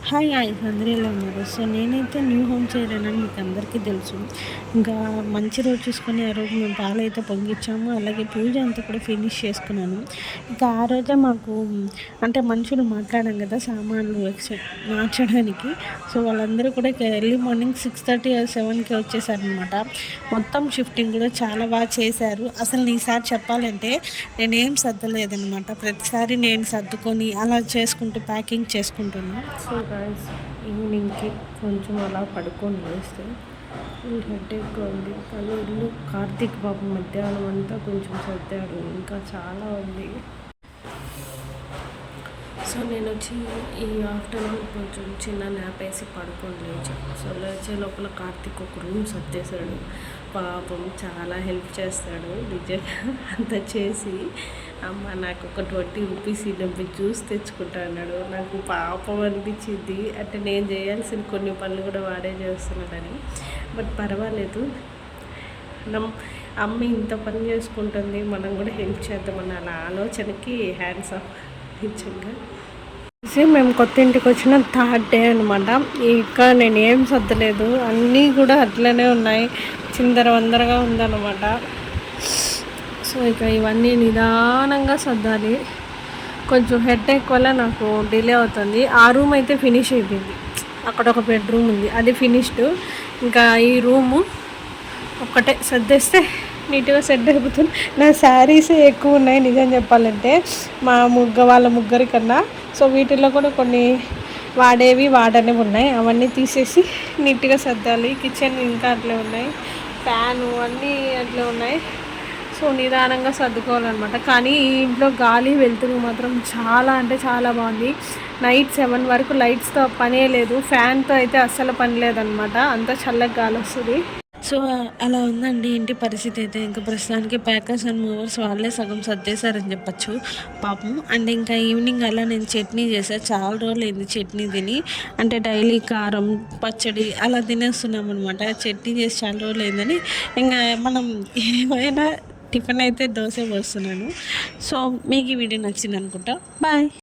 Hi guys, అందరూ ఎలా ఉన్నారు? సో నేనైతే న్యూ హోమ్ చేరానని మీకు అందరికీ తెలుసు. ఇంకా మంచి రోజు చూసుకొని ఆ రోజు మేము పాలైతే పొంగిచ్చాము. అలాగే పూజ అంతా కూడా ఫినిష్ చేసుకున్నాను. ఇంకా ఆ రోజే మాకు అంటే మనుషులు మాట్లాడాం కదా సామాన్లు మార్చడానికి. సో వాళ్ళందరూ కూడా ఎర్లీ మార్నింగ్ 6:30 ఆర్ 7కి వచ్చేసారనమాట. మొత్తం షిఫ్టింగ్ కూడా చాలా బాగా చేశారు. అసలు ఈసారి చెప్పాలంటే నేనేం సర్దలేదనమాట. ప్రతిసారి నేను సర్దుకొని అలా చేసుకుంటూ ప్యాకింగ్ చేసుకుంటున్నాను. సో గాయస్, ఈవినింగ్కి కొంచెం అలా పడుకొని వేస్తే ఫుల్ హెడ్ ఎక్కువ ఉంది. కానీ ఇల్లు కార్తీక్ బాబు మధ్యాహ్నం అంతా కొంచెం సర్దాడు, ఇంకా చాలా ఉంది. సో నేను వచ్చి ఈ ఆఫ్టర్నూన్ కొంచెం చిన్న న్యాప్ వేసి పడుకొని లేచాను. సో లేచే లోపల కార్తీక్ ఒక రూమ్ సర్దేశాడు. పాపం చాలా హెల్ప్ చేస్తాడు నిజంగా. అంత చేసి అమ్మ నాకు ఒక 20 రూపీస్ డబ్బు జ్యూస్ తెచ్చుకుంటా అన్నాడు. నాకు పాపం అనిపించింది. అంటే నేను చేయాల్సిన కొన్ని పనులు కూడా వాడే చేస్తున్నాడని. బట్ పర్వాలేదు, అమ్మ ఇంత పని చేసుకుంటుంది, మనం కూడా హెల్ప్ చేద్దామన్న అలా ఆలోచనకి హ్యాండ్స్ ఆఫ్ నిజంగా. మేము కొత్త ఇంటికి వచ్చిన థర్డ్ డే అనమాట. ఇక్కడ నేను ఏం సర్దలేదు, అన్నీ కూడా అట్లనే ఉన్నాయి, చిందరవందరగా ఉందన్నమాట. సో ఇక ఇవన్నీ నిదానంగా సర్దాలి. కొంచెం హెడ్ వల్ల నాకు డిలే అవుతుంది. ఆ రూమ్ అయితే ఫినిష్ అయిపోయింది. అక్కడ ఒక బెడ్రూమ్ ఉంది, అది ఫినిష్డ్. ఇంకా ఈ రూము ఒక్కటే సర్దేస్తే నీట్గా సెట్ అయిపోతుంది. నా శారీసే ఎక్కువ ఉన్నాయి నిజం చెప్పాలంటే, మా వాళ్ళ ముగ్గురి కన్నా. సో వీటిల్లో కూడా కొన్ని వాడనివి ఉన్నాయి. అవన్నీ తీసేసి నీట్గా సర్దాలి. కిచెన్ ఇంకా అట్లే ఉన్నాయి, ఫ్యాను అన్నీ అట్లే ఉన్నాయి. సో నిదానంగా సర్దుకోవాలన్నమాట. కానీ ఈ ఇంట్లో గాలి వెలుతురు మాత్రం చాలా అంటే చాలా బాగుంది. నైట్ 7 వరకు లైట్స్తో పనే లేదు, ఫ్యాన్తో అయితే అస్సలు పని లేదనమాట. అంత చల్లగా గాలి వస్తుంది. సో అలా ఉందండి ఇంటి పరిస్థితి అయితే. ఇంకా ప్రస్తుతానికి ప్యాకర్స్ అండ్ మూవర్స్ వాళ్ళే సగం సర్దేశారని చెప్పచ్చు పాపం. అండ్ ఇంకా ఈవినింగ్ అలా నేను చట్నీ చేశాను. చాలా రోజులు అయింది చట్నీ తిని. అంటే డైలీ కారం పచ్చడి అలా తినేస్తున్నాం అనమాట. చట్నీ చేసి చాలా రోజులు అయిందని ఇంకా మనం ఏమైనా టిఫిన్ అయితే దోశ పోస్తున్నాను. సో మీకు ఈ వీడియో నచ్చింది అనుకుంటా. బాయ్.